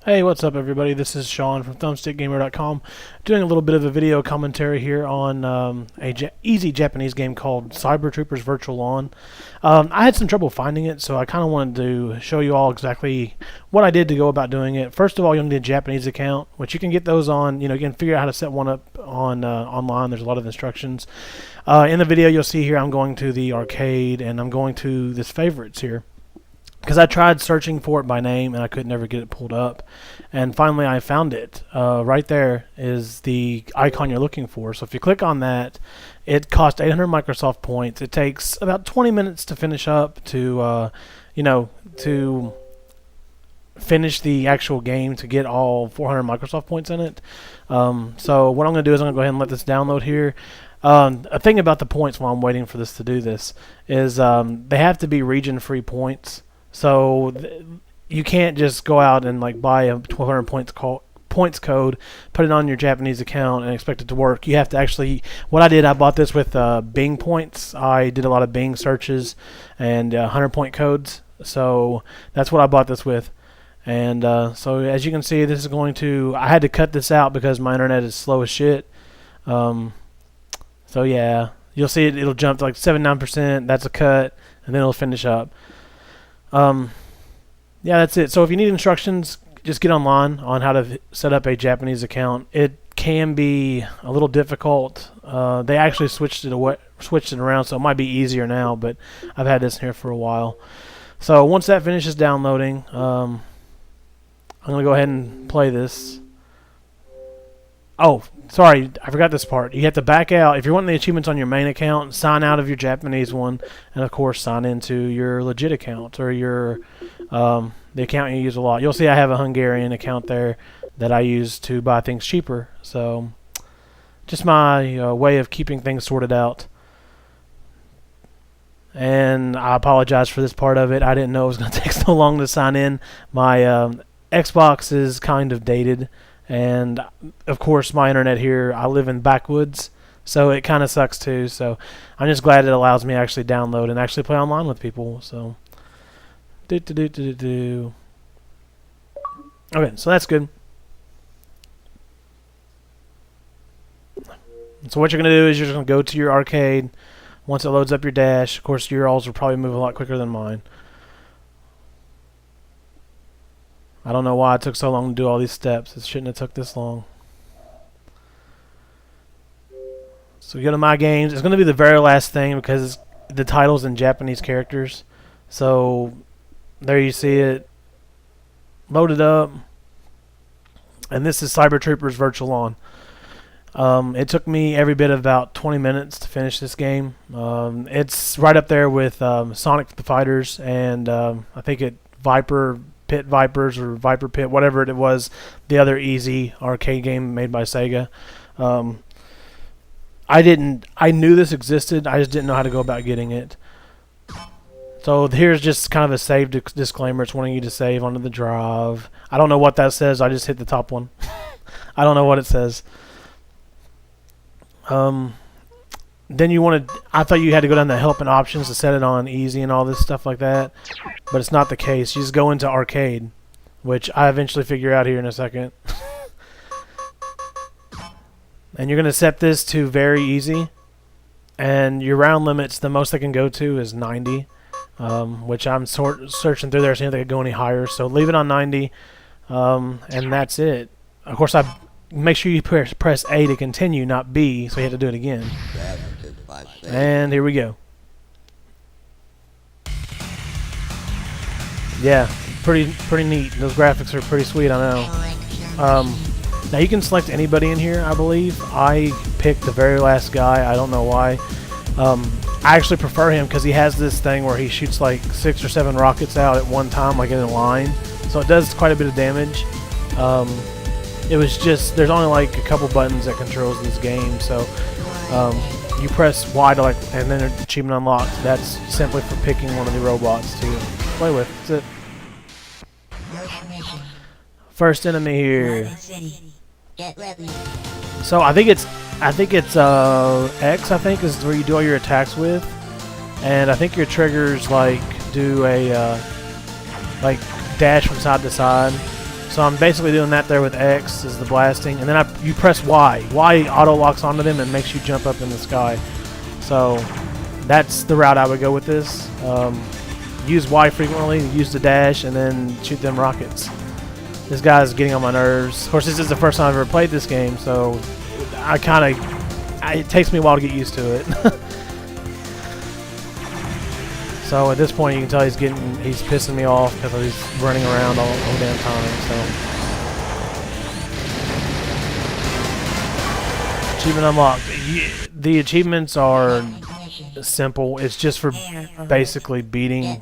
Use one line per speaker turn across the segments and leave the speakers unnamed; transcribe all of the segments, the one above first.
Hey, what's up everybody? This is Sean from ThumbstickGamer.com doing a little bit of a video commentary here on easy Japanese game called Cyber Troopers Virtual Lawn. I had some trouble finding it, so I kind of wanted to show you all exactly what I did to go about doing it. First of all, you'll need a Japanese account, which you can get those on, you can figure out how to set one up on online. There's a lot of instructions. In the video you'll see here I'm going to the arcade and I'm going to this favorites here, because I tried searching for it by name and I could never get it pulled up, and finally I found it. Right there is the icon you're looking for. So if you click on that, it costs 800 Microsoft points. It takes about 20 minutes to finish up to finish the actual game, to get all 400 Microsoft points in it. So what I'm going to do is I'm going to go ahead and let this download here. A thing about the points while I'm waiting for this to do this is they have to be region-free points. So you can't just go out and buy a 1200 points code, put it on your Japanese account, and expect it to work. You have to actually. What I did, I bought this with Bing points. I did a lot of Bing searches and 100-point codes. So that's what I bought this with. And so as you can see, this is going to. I had to cut this out because my internet is slow as shit. So yeah, you'll see it'll jump to 79%. That's a cut, and then it'll finish up. Yeah, that's it. So if you need instructions, just get online on how to set up a Japanese account. It can be a little difficult. They actually switched it around, so it might be easier now, but I've had this here for a while. So once that finishes downloading, I'm going to go ahead and play this. Oh, sorry, I forgot this part. You have to back out. If you're wanting the achievements on your main account, sign out of your Japanese one, and of course sign into your legit account, or your the account you use a lot. You'll see I have a Hungarian account there that I use to buy things cheaper. So just my way of keeping things sorted out. And I apologize for this part of it. I didn't know it was going to take so long to sign in. My Xbox is kind of dated. And of course my internet here, I live in backwoods, so it kind of sucks too. So I'm just glad it allows me to actually download and actually play online with people. So okay, so that's good. So what you're going to do is you're just going to go to your arcade. Once it loads up your dash, of course your alls will probably move a lot quicker than mine. I don't know why it took so long to do all these steps. It shouldn't have took this long. So we go to My Games. It's going to be the very last thing because the title's in Japanese characters. So there you see it. Loaded up. And this is Cyber Troopers Virtual Lawn. It took me every bit of about 20 minutes to finish this game. It's right up there with Sonic the Fighters and I think Pit Vipers or Viper Pit, whatever it was, the other easy arcade game made by Sega. I knew this existed, I just didn't know how to go about getting it. So here's just kind of a save disclaimer. It's wanting you to save onto the drive. I don't know what that says. I just hit the top one. I don't know what it says. Then I thought you had to go down to help and options to set it on easy and all this stuff like that, but it's not the case. You just go into arcade, which I eventually figure out here in a second. And you're going to set this to very easy, and your round limits, the most I can go to is 90, which I'm searching through there seeing if I could go any higher, so leave it on 90, and that's it. Of course, make sure you press A to continue, not B, so you have to do it again. And here we go. Yeah, pretty neat. Those graphics are pretty sweet, I know. Now you can select anybody in here, I believe. I picked the very last guy. I don't know why. I actually prefer him because he has this thing where he shoots like 6 or 7 rockets out at one time, like in a line. So it does quite a bit of damage. It was just, there's only like a couple buttons that controls this game, so you press Y to and then achievement unlocked. That's simply for picking one of the robots to play with. That's it. First enemy here. So I think it's X. I think is where you do all your attacks with, and I think your triggers do a dash from side to side. So I'm basically doing that there with X is the blasting, and then you press Y. Y auto locks onto them and makes you jump up in the sky. So that's the route I would go with this. Use Y frequently, use the dash, and then shoot them rockets. This guy's getting on my nerves. Of course, this is the first time I've ever played this game, so it takes me a while to get used to it. So at this point, you can tell he's pissing me off because he's running around all damn time. So achievement unlocked. The achievements are simple. It's just for basically beating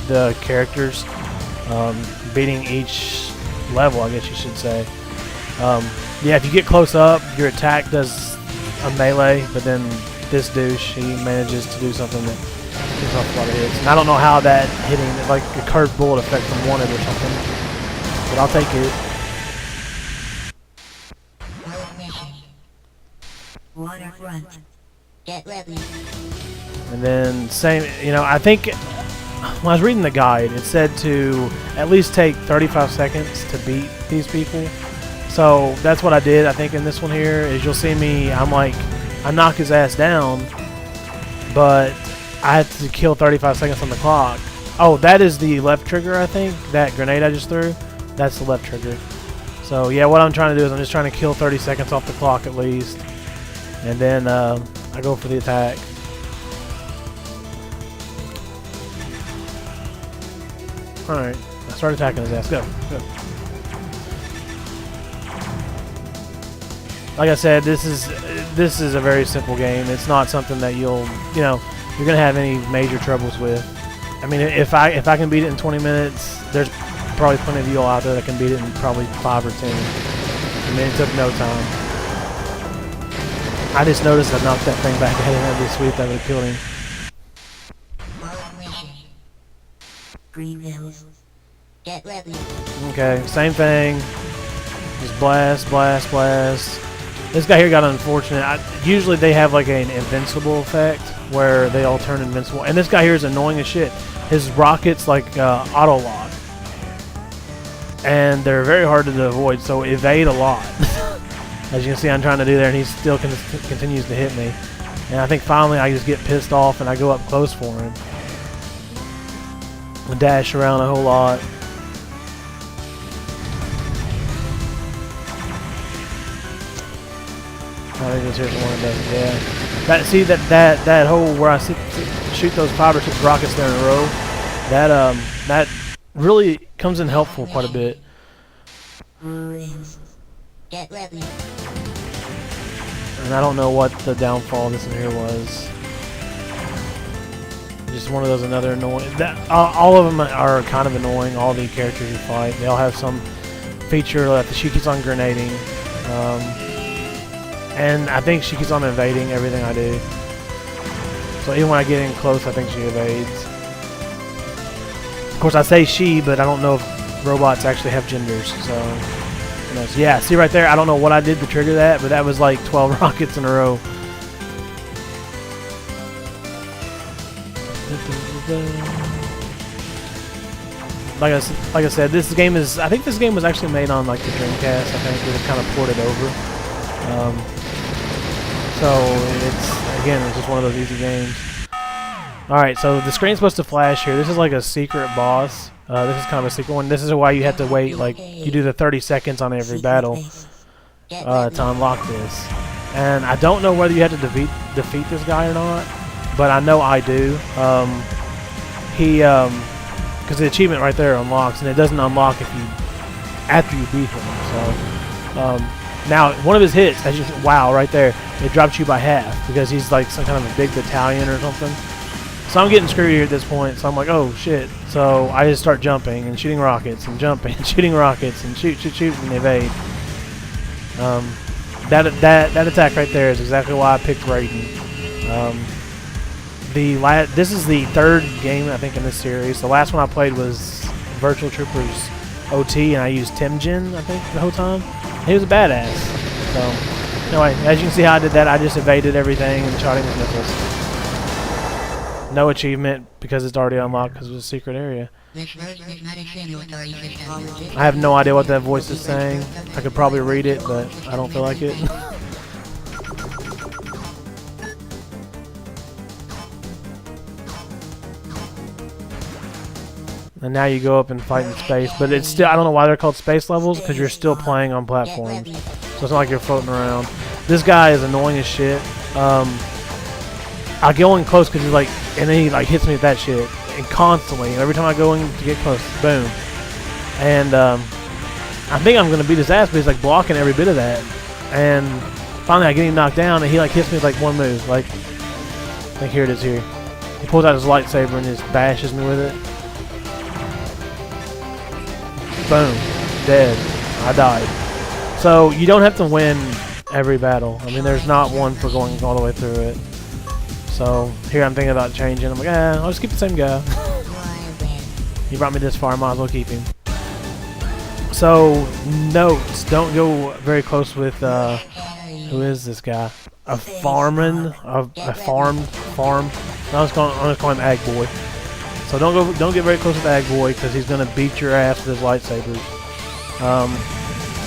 the characters, beating each level, I guess you should say. Yeah, if you get close up, your attack does a melee, but then this douche, he manages to do something that gets off a lot of hits. And I don't know how that hitting, like a curved bullet effect from Wanted or something, but I'll take it.
Waterfront. Get ready.
And then same, I think when I was reading the guide, it said to at least take 35 seconds to beat these people. So that's what I did. I think in this one here is you'll see me. I knock his ass down, but I had to kill 35 seconds on the clock. Oh, that is the left trigger. I think that grenade I just threw. That's the left trigger. So yeah, what I'm trying to do is I'm just trying to kill 30 seconds off the clock at least, and then I go for the attack. Alright, I start attacking his ass. Go. Like I said, this is a very simple game. It's not something that you're gonna have any major troubles with. I mean, if I can beat it in 20 minutes, there's probably plenty of you all out there that can beat it in probably 5 or 10. I mean, it took no time. I just noticed I knocked that thing back at him. That'd be sweet. That would have killed him.
Green Hills. Get ready.
Okay, same thing. Just blast. This guy here got unfortunate. Usually they have like an invincible effect where they all turn invincible. And this guy here is annoying as shit. His rockets like auto lock. And they're very hard to avoid, so evade a lot. As you can see, I'm trying to do there, and he still continues to hit me. And I think finally I just get pissed off and I go up close for him. And dash around a whole lot. I think this here's the one that does it, yeah. That hole where I shoot those 5 or 6 rockets there in a row, that really comes in helpful quite a bit.
Get ready.
And I don't know what the downfall of this in here was. Just one of those another annoying. All of them are kind of annoying. All the characters you fight, they all have some feature that she keeps on grenading, and I think she keeps on evading everything I do. So even when I get in close, I think she evades. Of course, I say she, but I don't know if robots actually have genders. So yeah, see right there. I don't know what I did to trigger that, but that was like 12 rockets in a row. Like I said, this game is. I think this game was actually made on like the Dreamcast. I think it was kind of ported over. So it's just one of those easy games. All right, so the screen's supposed to flash here. This is like a secret boss. This is kind of a secret one. This is why you have to wait. Like you do the 30 seconds on every battle to unlock this. And I don't know whether you have to defeat this guy or not, but I know I do. Because the achievement right there unlocks, and it doesn't unlock after you beat him. So now one of his hits, wow, right there, it drops you by half because he's like some kind of a big battalion or something. So I'm getting screwed here at this point. So I'm like, oh shit. So I just start jumping and shooting rockets and jumping and shooting rockets and shoot and evade. That attack right there is exactly why I picked Raiden. This is the 3rd game I think in this series. The last one I played was Virtual Troopers OT, and I used Temujin I think the whole time. He was a badass. So anyway, as you can see how I did that, I just evaded everything and shot him with missiles. No achievement because it's already unlocked because it was a secret area.
This version is not a simulatory system.
I have no idea what that voice is saying. I could probably read it, but I don't feel like it. And now you go up and fight in space, but it's still, I don't know why they're called space levels, because you're still playing on platforms. So it's not like you're floating around. This guy is annoying as shit. I go in close because he's like, and then he like hits me with that shit, and constantly. And every time I go in to get close, boom. And I think I'm gonna beat his ass, but he's like blocking every bit of that. And finally, I get him knocked down, and he like hits me with like one move. Like here it is here. He pulls out his lightsaber and just bashes me with it. Boom, dead. I died. So you don't have to win every battle. I mean, there's not one for going all the way through it. So here I'm thinking about changing. I'm like, I'll just keep the same guy. He brought me this far, I might as well keep him. So notes, don't go very close with who is this guy? A farm. No, I'm just gonna call him Ag Boy. So don't get very close with Ag Boy because he's gonna beat your ass with his lightsabers.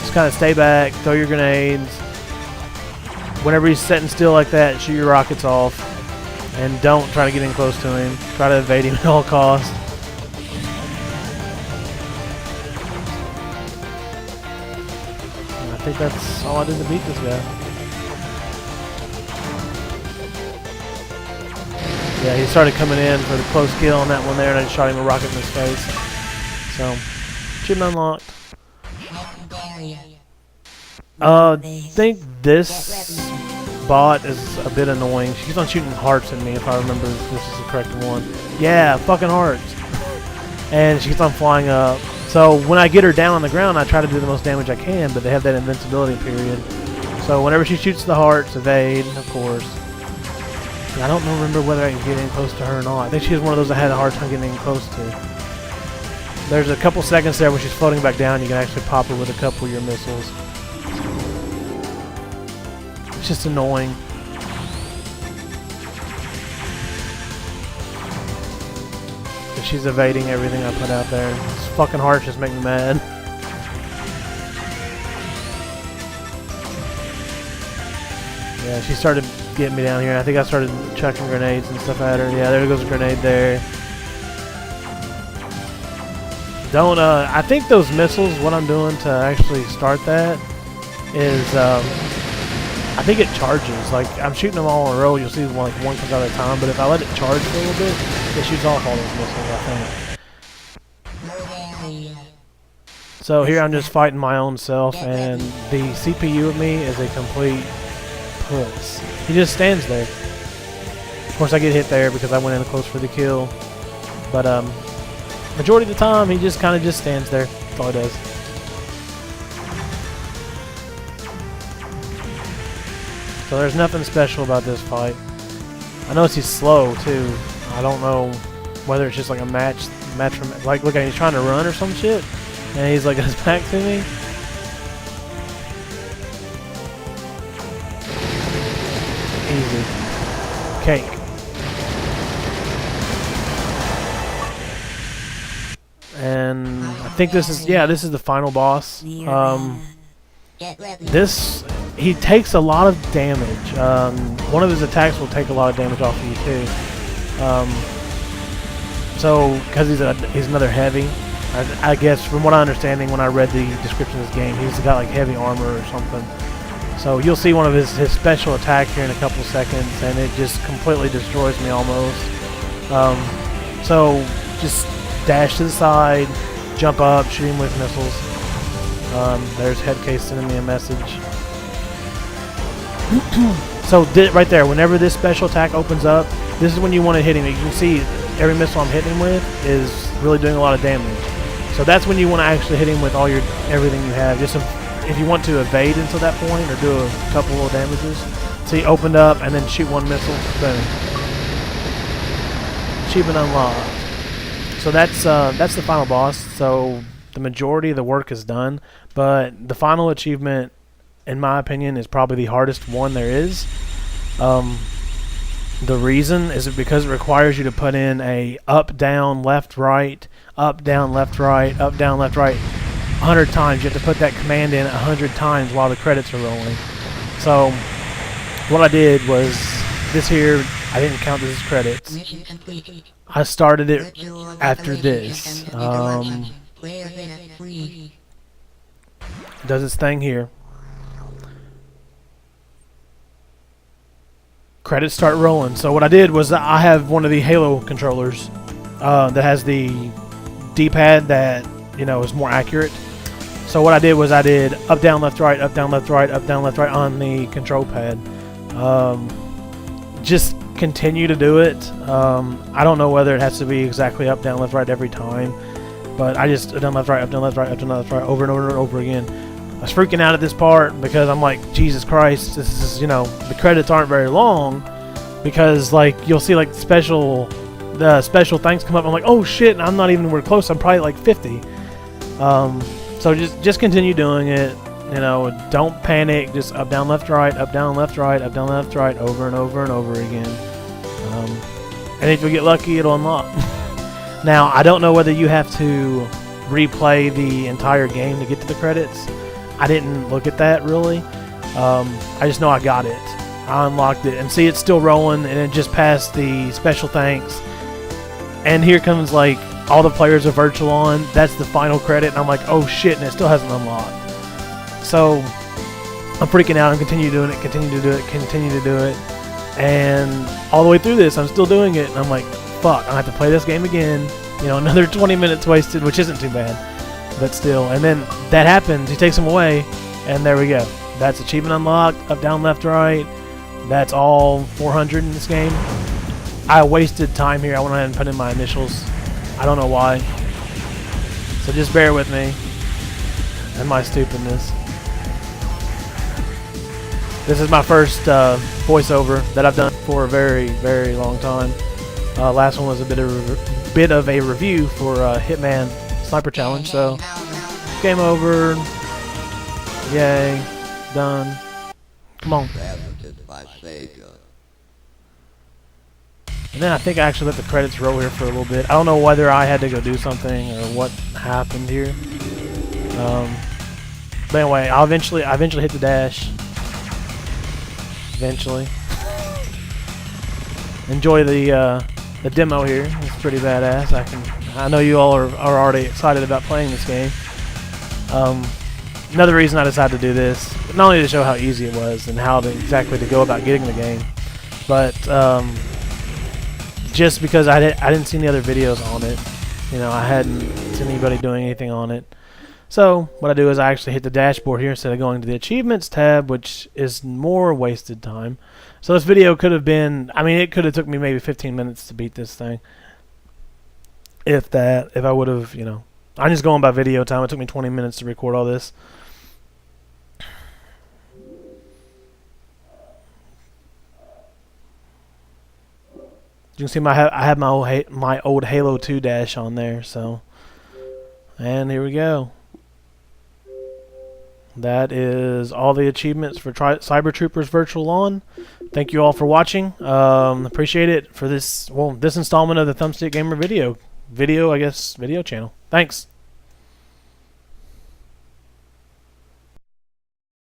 Just kind of stay back, throw your grenades. Whenever he's sitting still like that, shoot your rockets off, and don't try to get in close to him. Try to evade him at all costs. And I think that's all I did to beat this guy. Yeah, he started coming in for the close kill on that one there, and I just shot him a rocket in his face. So, achievement unlocked. I think this bot is a bit annoying. She keeps on shooting hearts at me, if I remember this is the correct one. Yeah, fucking hearts. And she keeps on flying up. So when I get her down on the ground, I try to do the most damage I can, but they have that invincibility period. So whenever she shoots the hearts, evade, of course. I don't remember whether I can get in close to her or not. I think she's one of those I had a hard time getting in close to. There's a couple seconds there when she's floating back down, you can actually pop her with a couple of your missiles. It's just annoying. But she's evading everything I put out there. This fucking heart just make me mad. Yeah, she started getting me down here. I think I started chucking grenades and stuff at her. Yeah, there goes a grenade there. Don't, I think those missiles, what I'm doing to actually start that is, I think it charges. Like, I'm shooting them all in a row. You'll see one comes out at a time. But if I let it charge for a little bit, it shoots off all those missiles, I think. So here I'm just fighting my own self, and the CPU of me is a complete puss. He just stands there. Of course, I get hit there because I went in close for the kill. But, majority of the time, he just kind of just stands there. That's all he does. So there's nothing special about this fight. I notice he's slow too. I don't know whether it's just like a match from, like, look at him, he's trying to run or some shit, and he's like his back to me. Easy. Cake. And I think this is, yeah, this is the final boss. He takes a lot of damage. One of his attacks will take a lot of damage off of you too. So, because he's another heavy, I guess from what I'm understanding when I read the description of this game, he's got like heavy armor or something. So you'll see one of his special attack here in a couple seconds, and it just completely destroys me almost. So just dash to the side, jump up, shoot him with missiles. There's Headcase sending me a message. So right there, whenever this special attack opens up, this is when you want to hit him. You can see every missile I'm hitting him with is really doing a lot of damage. So that's when you want to actually hit him with all your everything you have. Just if you want to evade until that point or do a couple little damages. See, opened up and then shoot one missile. Boom. Achievement unlocked. So that's the final boss. So the majority of the work is done, but the final achievement, in my opinion, is probably the hardest one there is. The reason is because it requires you to put in a up, down, left, right, up, down, left, right, 100 times. You have to put that command in 100 times while the credits are rolling. So what I did was this here, I didn't count this as credits.
Mission complete.
I started it
Virtual
after
operation
this.
interruption. Player data free.
Does its thing here. Credits start rolling. So what I did was I have one of the Halo controllers that has the D-pad that, you know, is more accurate. So what I did was I did up, down, left, right, up, down, left, right, up, down, left, right on the control pad. Just continue to do it. I don't know whether it has to be exactly up, down, left, right every time, but I just up, down, left, right, up, down, left, right, up, down, left, right, over and over and over again. I was freaking out at this part because I'm like, Jesus Christ, this is, you know, the credits aren't very long, because like you'll see like the special things come up. I'm like, oh shit, and I'm not even anywhere close. I'm probably like 50. So just continue doing it. You know, don't panic. Just up, down, left, right, up, down, left, right, up, down, left, right, over and over and over again. And if you get lucky, it'll unlock. Now, I don't know whether you have to replay the entire game to get to the credits. I didn't look at that really. I just know I got it. I unlocked it, and see it's still rolling, and it just passed the special thanks. And here comes like all the players are virtual on. That's the final credit, and I'm like, oh shit, and it still hasn't unlocked. So I'm freaking out and continue doing it, continue to do it, continue to do it, and all the way through this, I'm still doing it, and I'm like, fuck, I have to play this game again. You know, another 20 minutes wasted, which isn't too bad, but still. And then that happens. He takes them away, and there we go. That's achievement unlocked. Up, down, left, right. That's all 400 in this game. I wasted time here. I went ahead and put in my initials. I don't know why. So just bear with me and my stupidness. This is my first voiceover that I've done for a very, very long time. Last one was a bit of a review for Hitman Sniper Challenge. So game over. Yay. Done. Come on. And then I think I actually let the credits roll here for a little bit. I don't know whether I had to go do something or what happened here. But anyway, I eventually hit the dash. Eventually. Enjoy the demo here. It's pretty badass. I know you all are already excited about playing this game. Another reason I decided to do this, not only to show how easy it was and how exactly to go about getting the game, but just because I didn't see any other videos on it. You know, I hadn't seen anybody doing anything on it. So what I do is I actually hit the dashboard here instead of going to the achievements tab, which is more wasted time. So this video could have been, I mean, it could have took me maybe 15 minutes to beat this thing. If I would have, you know, I'm just going by video time. It took me 20 minutes to record all this. You can see I have my old Halo 2 dash on there. So, and here we go. That is all the achievements for Cyber Troopers Virtual On. Thank you all for watching. Appreciate it for this installment of the Thumbstick Gamer video channel. Thanks.